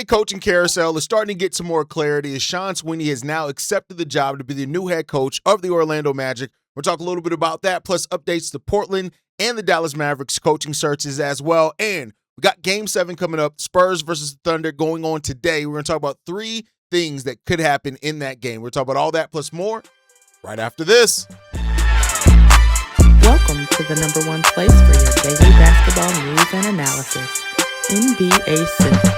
NBA coaching carousel is starting to get some more clarity as Sean Sweeney has now accepted the job to be the new head coach of the Orlando Magic. We'll talk a little bit about that, plus updates to Portland and the Dallas Mavericks coaching searches as well. And we got Game 7 coming up, Spurs versus the Thunder going on today. We're going to talk about 3 things that could happen in that game. We're talking about all that plus more right after this. Welcome to the number one place for your daily basketball news and analysis, NBA Central.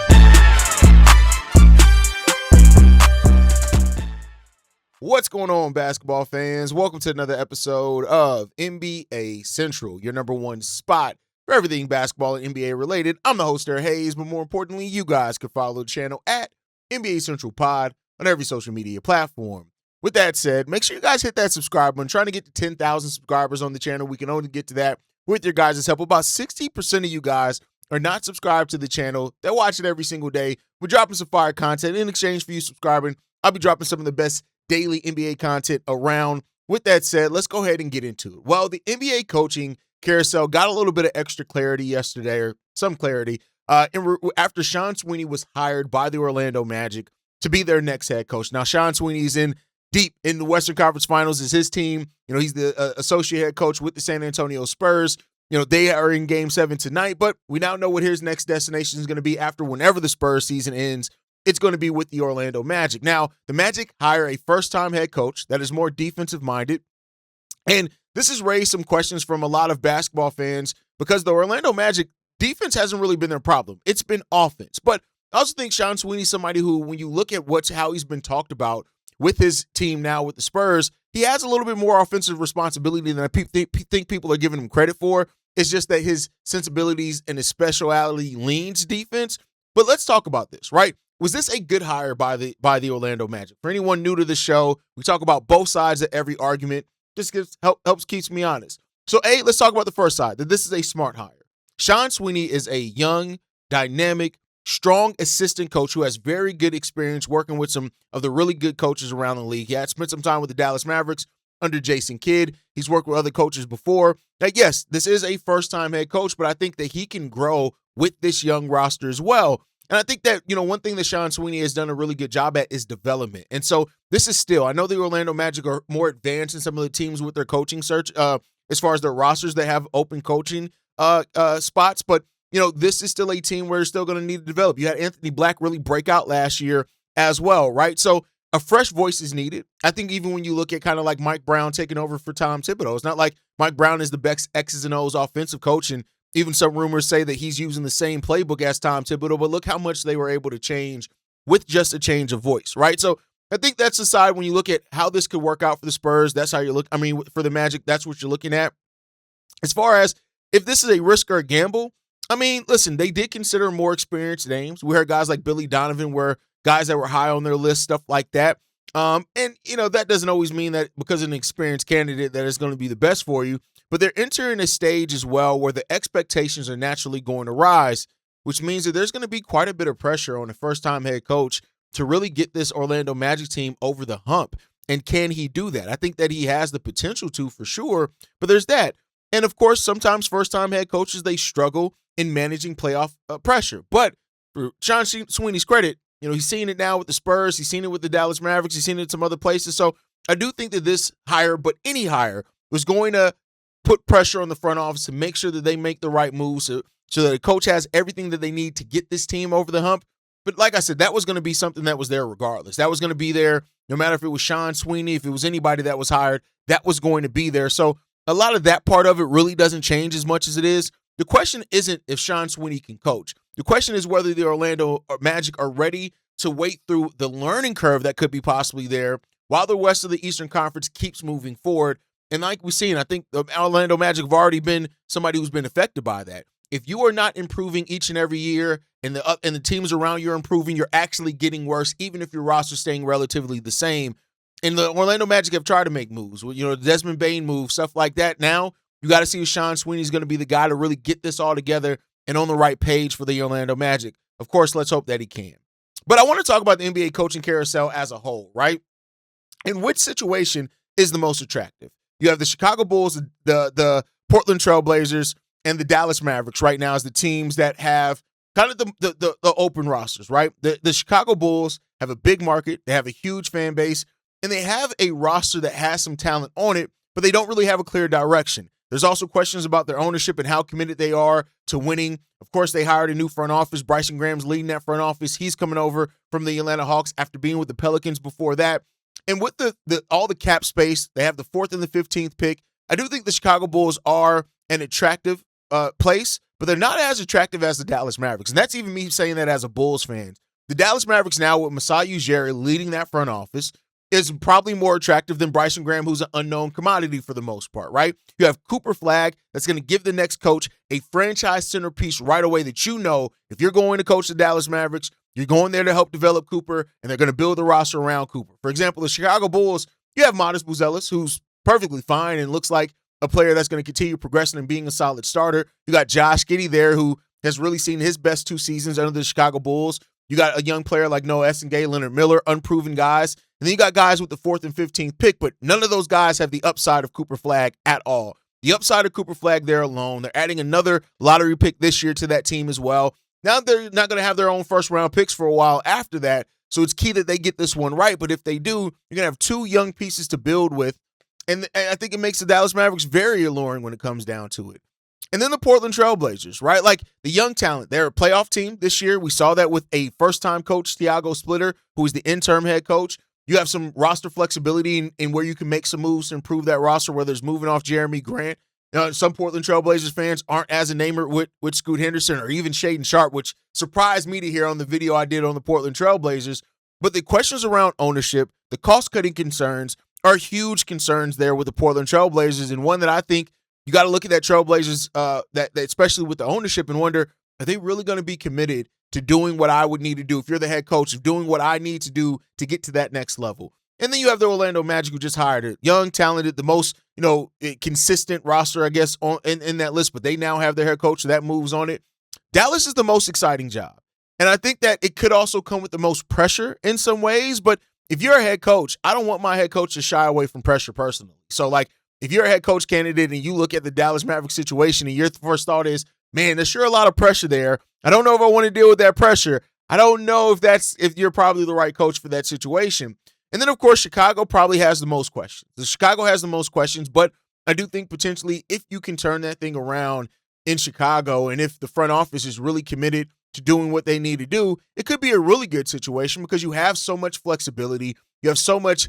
What's going on, basketball fans? Welcome to another episode of NBA Central, your number one spot for everything basketball and NBA related. I'm the host there, Haize, but more importantly, you guys can follow the channel at NBA Central Pod on every social media platform. With that said, make sure you guys hit that subscribe button. Trying to get to 10,000 subscribers on the channel. We can only get to that with your guys' help. About 60% of you guys are not subscribed to the channel. They're watching every single day. We're dropping some fire content. In exchange for you subscribing, I'll be dropping some of the best daily NBA content around. With that said, let's go ahead and get into it. Well, the NBA coaching carousel got a little bit of extra clarity yesterday, or some clarity, after Sean Sweeney was hired by the Orlando Magic to be their next head coach. Now, Sean Sweeney's deep in the Western Conference Finals is his team. You know, he's the associate head coach with the San Antonio Spurs. You know, they are in Game 7 tonight, but we now know what his next destination is going to be after whenever the Spurs season ends. It's going to be with the Orlando Magic. Now, the Magic hire a first-time head coach that is more defensive-minded, and this has raised some questions from a lot of basketball fans because the Orlando Magic defense hasn't really been their problem. It's been offense. But I also think Sean Sweeney's somebody who, when you look at how he's been talked about with his team now with the Spurs, he has a little bit more offensive responsibility than I think people are giving him credit for. It's just that his sensibilities and his speciality leans defense. But let's talk about this, right? Was this a good hire by the Orlando Magic? For anyone new to the show, we talk about both sides of every argument. Just helps keeps me honest. So, let's talk about the first side, that this is a smart hire. Sean Sweeney is a young, dynamic, strong assistant coach who has very good experience working with some of the really good coaches around the league. He had spent some time with the Dallas Mavericks under Jason Kidd. He's worked with other coaches before. Now, yes, this is a first-time head coach, but I think that he can grow with this young roster as well. And I think that, one thing that Sean Sweeney has done a really good job at is development. And so this is still, I know the Orlando Magic are more advanced in some of the teams with their coaching search as far as their rosters that have open coaching spots. But, this is still a team where you're still going to need to develop. You had Anthony Black really break out last year as well, right? So a fresh voice is needed. I think even when you look at kind of like Mike Brown taking over for Tom Thibodeau, it's not like Mike Brown is the best X's and O's offensive coach, and even some rumors say that he's using the same playbook as Tom Thibodeau, but look how much they were able to change with just a change of voice, right? So I think that's the side when you look at how this could work out for the Spurs. That's how you look. I mean, for the Magic, that's what you're looking at. As far as if this is a risk or a gamble, I mean, listen, they did consider more experienced names. We heard guys like Billy Donovan were guys that were high on their list, stuff like that. And, that doesn't always mean that because of an experienced candidate that is going to be the best for you. But they're entering a stage as well where the expectations are naturally going to rise, which means that there's going to be quite a bit of pressure on a first-time head coach to really get this Orlando Magic team over the hump. And can he do that? I think that he has the potential to, for sure, but there's that. And, of course, sometimes first-time head coaches, they struggle in managing playoff pressure. But for Sean Sweeney's credit, he's seen it now with the Spurs. He's seen it with the Dallas Mavericks. He's seen it in some other places. So I do think that this hire, but any hire, was going to put pressure on the front office to make sure that they make the right moves so that the coach has everything that they need to get this team over the hump. But like I said, that was going to be something that was there regardless. That was going to be there no matter if it was Sean Sweeney, if it was anybody that was hired, that was going to be there. So a lot of that part of it really doesn't change as much as it is. The question isn't if Sean Sweeney can coach. The question is whether the Orlando Magic are ready to wait through the learning curve that could be possibly there while the rest of the Eastern Conference keeps moving forward. And like we've seen, I think the Orlando Magic have already been somebody who's been affected by that. If you are not improving each and every year and the teams around you are improving, you're actually getting worse, even if your roster's staying relatively the same. And the Orlando Magic have tried to make moves. The Desmond Bane move, stuff like that. Now you got to see if Sean Sweeney's going to be the guy to really get this all together and on the right page for the Orlando Magic. Of course, let's hope that he can. But I want to talk about the NBA coaching carousel as a whole, right? And which situation is the most attractive? You have the Chicago Bulls, the Portland Trail Blazers, and the Dallas Mavericks right now as the teams that have kind of the open rosters, right? The Chicago Bulls have a big market. They have a huge fan base, and they have a roster that has some talent on it, but they don't really have a clear direction. There's also questions about their ownership and how committed they are to winning. Of course, they hired a new front office. Bryson Graham's leading that front office. He's coming over from the Atlanta Hawks after being with the Pelicans before that. And with all the cap space, they have the 4th and the 15th pick. I do think the Chicago Bulls are an attractive place, but they're not as attractive as the Dallas Mavericks. And that's even me saying that as a Bulls fan. The Dallas Mavericks now with Masai Ujiri leading that front office is probably more attractive than Bryson Graham, who's an unknown commodity for the most part, right? You have Cooper Flagg that's going to give the next coach a franchise centerpiece right away that you know if you're going to coach the Dallas Mavericks, you're going there to help develop Cooper, and they're going to build the roster around Cooper. For example, the Chicago Bulls, you have Modest Buzelis, who's perfectly fine and looks like a player that's going to continue progressing and being a solid starter. You got Josh Giddey there, who has really seen his best 2 seasons under the Chicago Bulls. You got a young player like Noah Essengay, Leonard Miller, unproven guys. And then you got guys with the 4th and 15th pick, but none of those guys have the upside of Cooper Flagg at all. The upside of Cooper Flagg there alone. They're adding another lottery pick this year to that team as well. Now they're not going to have their own first-round picks for a while after that, so it's key that they get this one right. But if they do, you're going to have 2 young pieces to build with, and I think it makes the Dallas Mavericks very alluring when it comes down to it. And then the Portland Trail Blazers, right? Like the young talent. They're a playoff team this year. We saw that with a first-time coach, Tiago Splitter, who is the interim head coach. You have some roster flexibility in where you can make some moves to improve that roster, whether it's moving off Jeremy Grant. Some Portland Trail Blazers fans aren't as enamored with Scoot Henderson or even Shaedon Sharpe, which surprised me to hear on the video I did on the Portland Trail Blazers. But the questions around ownership, the cost-cutting concerns are huge concerns there with the Portland Trail Blazers, and one that I think you got to look at that Trail Blazers, that especially with the ownership, and wonder, are they really going to be committed to doing what I would need to do if you're the head coach, of doing what I need to do to get to that next level? And then you have the Orlando Magic, who just hired a young, talented, the most consistent roster, I guess, in that list, but they now have their head coach, so that moves on it. Dallas is the most exciting job. And I think that it could also come with the most pressure in some ways, but if you're a head coach, I don't want my head coach to shy away from pressure personally. So, like, if you're a head coach candidate and you look at the Dallas Mavericks situation and your first thought is, man, there's sure a lot of pressure there. I don't know if I want to deal with that pressure. I don't know if you're probably the right coach for that situation. And then, of course, Chicago probably has the most questions. Chicago has the most questions, but I do think potentially if you can turn that thing around in Chicago and if the front office is really committed to doing what they need to do, it could be a really good situation because you have so much flexibility. You have so much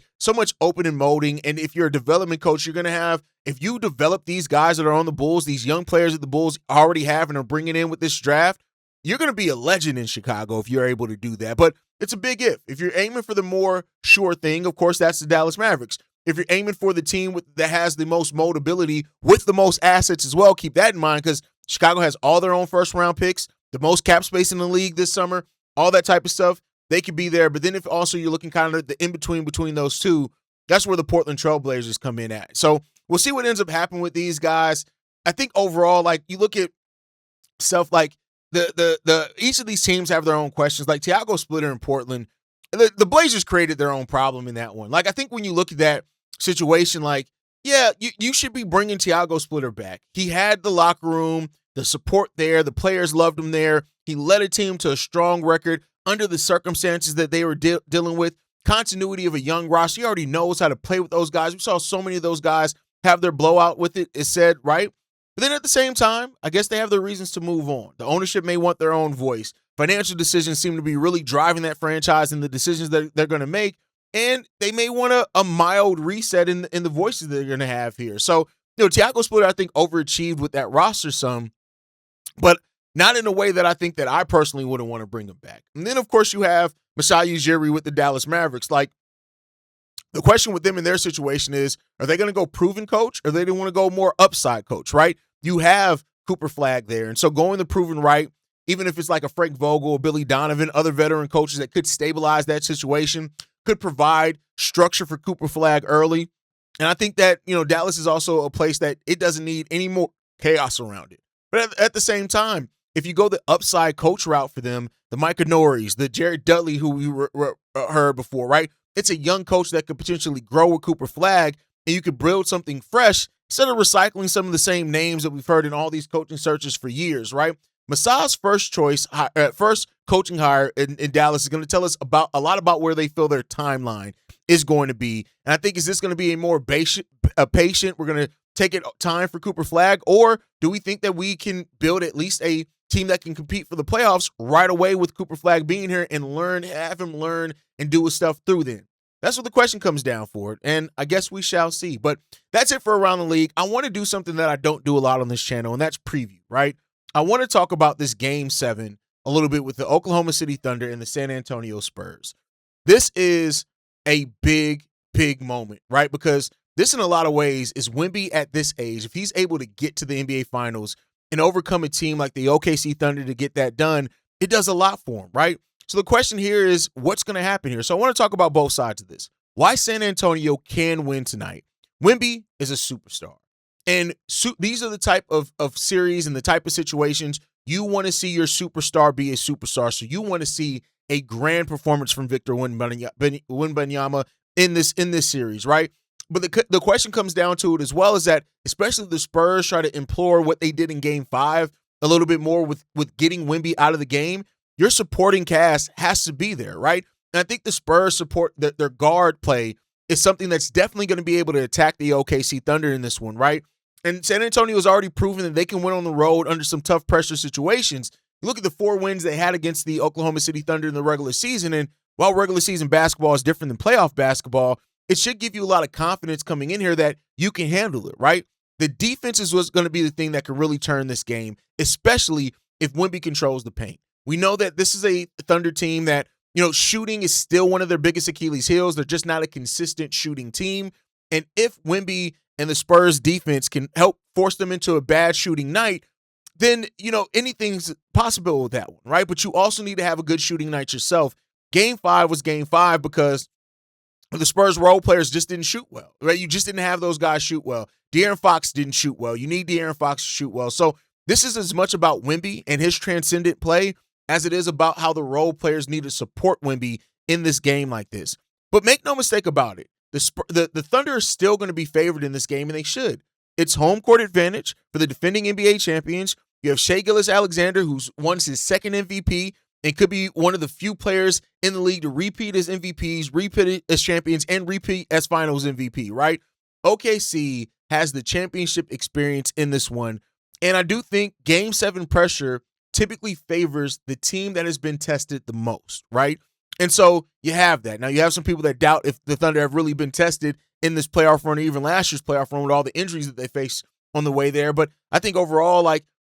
open and molding. And if you're a development coach, you're going to have, if you develop these guys that are on the Bulls, these young players that the Bulls already have and are bringing in with this draft, you're going to be a legend in Chicago if you're able to do that. But it's a big if. If you're aiming for the more sure thing, of course, that's the Dallas Mavericks. If you're aiming for the team that has the most moldability with the most assets as well, keep that in mind because Chicago has all their own first-round picks, the most cap space in the league this summer, all that type of stuff. They could be there. But then if also you're looking kind of the in-between between those two, that's where the Portland Trail Blazers come in at. So we'll see what ends up happening with these guys. I think overall, like you look at stuff like the each of these teams have their own questions. Like Tiago Splitter in Portland, the Blazers created their own problem in that one. Like I think when you look at that situation, like, yeah, you should be bringing Tiago Splitter back. He had the locker room, the support there. The players loved him there. He led a team to a strong record under the circumstances that they were dealing with. Continuity of a young roster. He already knows how to play with those guys. We saw so many of those guys have their blowout with it, is said, right? But then at the same time, I guess they have their reasons to move on. The ownership may want their own voice. Financial decisions seem to be really driving that franchise and the decisions that they're going to make. And they may want a mild reset in the voices that they're going to have here. So, Tiago Splitter, I think, overachieved with that roster some, but not in a way that I think that I personally wouldn't want to bring him back. And then, of course, you have Masai Ujiri with the Dallas Mavericks. Like, the question with them in their situation is, are they going to go proven coach or they don't want to go more upside coach, right? You have Cooper Flagg there. And so going the proven right, even if it's like a Frank Vogel or Billy Donovan, other veteran coaches that could stabilize that situation, could provide structure for Cooper Flagg early. And I think that, Dallas is also a place that it doesn't need any more chaos around it. But at the same time, if you go the upside coach route for them, the Micah Norries, the Jared Dudley, who we heard before, right? It's a young coach that could potentially grow with Cooper Flagg, and you could build something fresh instead of recycling some of the same names that we've heard in all these coaching searches for years, right? Masai's first coaching hire in Dallas is going to tell us a lot about where they feel their timeline is going to be. And I think, is this going to be a more patient? We're going to take it time for Cooper Flagg, or do we think that we can build at least a team that can compete for the playoffs right away with Cooper Flagg being here and have him learn and do his stuff through then? That's what the question comes down for, and I guess we shall see. But that's it for Around the League. I want to do something that I don't do a lot on this channel, and that's preview, right? I want to talk about this Game 7 a little bit with the Oklahoma City Thunder and the San Antonio Spurs. This is a big, big moment, right? Because this, in a lot of ways, is Wemby at this age. If he's able to get to the NBA Finals and overcome a team like the OKC Thunder to get that done, it does a lot for him, right? So the question here is, what's going to happen here? So I want to talk about both sides of this. Why San Antonio can win tonight. Wemby is a superstar. And these are the type of series and the type of situations you want to see your superstar be a superstar. So you want to see a grand performance from Victor Wembanyama in this series, right? But the question comes down to it as well, is that especially the Spurs try to implore what they did in Game 5 a little bit more with getting Wemby out of the game. Your supporting cast has to be there, right? And I think the Spurs support their guard play is something that's definitely going to be able to attack the OKC Thunder in this one, right? And San Antonio has already proven that they can win on the road under some tough pressure situations. You look at the 4 wins they had against the Oklahoma City Thunder in the regular season, and while regular season basketball is different than playoff basketball, it should give you a lot of confidence coming in here that you can handle it, right? The defense is what's going to be the thing that can really turn this game, especially if Wemby controls the paint. We know that this is a Thunder team that, shooting is still one of their biggest Achilles heels. They're just not a consistent shooting team. And if Wemby and the Spurs defense can help force them into a bad shooting night, then, anything's possible with that one, right? But you also need to have a good shooting night yourself. Game 5 was Game 5 because the Spurs role players just didn't shoot well, right? You just didn't have those guys shoot well. De'Aaron Fox didn't shoot well. You need De'Aaron Fox to shoot well. So this is as much about Wemby and his transcendent play as it is about how the role players need to support Wemby in this game like this. But make no mistake about it, the Thunder are still going to be favored in this game, and they should. It's home court advantage for the defending NBA champions. You have Shai Gilgeous-Alexander, who's won his second MVP and could be one of the few players in the league to repeat as MVPs, repeat as champions, and repeat as finals MVP, right? OKC has the championship experience in this one, and I do think Game 7 pressure typically favors the team that has been tested the most, right? And so you have that. Now, you have some people that doubt if the Thunder have really been tested in this playoff run or even last year's playoff run with all the injuries that they faced on the way there. But I think overall,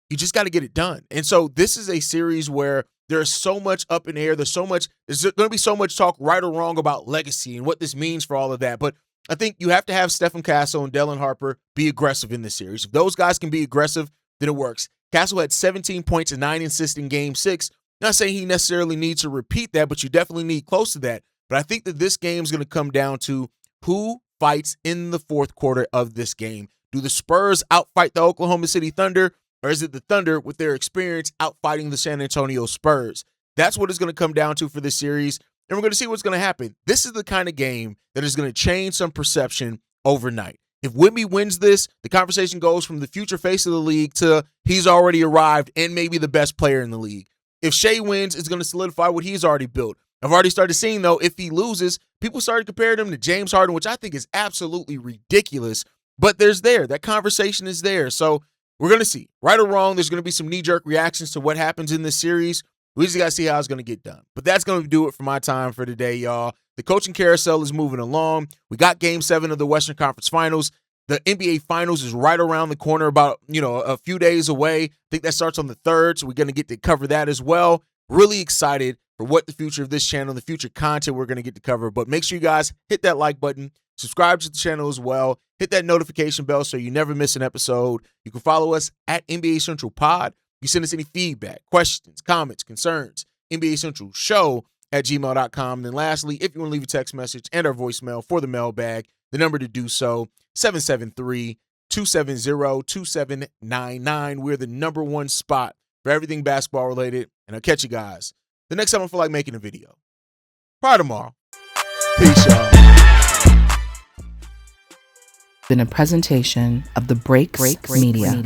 you just got to get it done. And so this is a series where there's so much up in the air. There's going to be so much talk, right or wrong, about legacy and what this means for all of that. But I think you have to have Stephen Castle and Dylan Harper be aggressive in this series. If those guys can be aggressive, then it works. Castle had 17 points and 9 assists in Game 6. Not saying he necessarily needs to repeat that, but you definitely need close to that. But I think that this game is going to come down to who fights in the fourth quarter of this game. Do the Spurs outfight the Oklahoma City Thunder, or is it the Thunder with their experience outfighting the San Antonio Spurs? That's what it's going to come down to for this series, and we're going to see what's going to happen. This is the kind of game that is going to change some perception overnight. If Wemby wins this, the conversation goes from the future face of the league to he's already arrived and maybe the best player in the league. If Shai wins, it's going to solidify what he's already built. I've already started seeing, though, if he loses, people started comparing him to James Harden, which I think is absolutely ridiculous. But that conversation is there. So we're going to see. Right or wrong, there's going to be some knee-jerk reactions to what happens in this series. We just got to see how it's going to get done. But that's going to do it for my time for today, y'all. The coaching carousel is moving along. We got Game 7 of the Western Conference Finals. The NBA Finals is right around the corner, about, a few days away. I think that starts on the 3rd, so we're going to get to cover that as well. Really excited for what the future of this channel, the future content we're going to get to cover. But make sure you guys hit that like button, subscribe to the channel as well, hit that notification bell so you never miss an episode. You can follow us at NBA Central Pod. You send us any feedback, questions, comments, concerns, NBA Central Show at gmail.com. And then lastly, if you want to leave a text message and our voicemail for the mailbag, the number to do so, 773-270-2799. We're the number one spot for everything basketball related. And I'll catch you guys the next time I feel like making a video. Probably tomorrow. Peace, y'all. Been a presentation of the Breaks Media.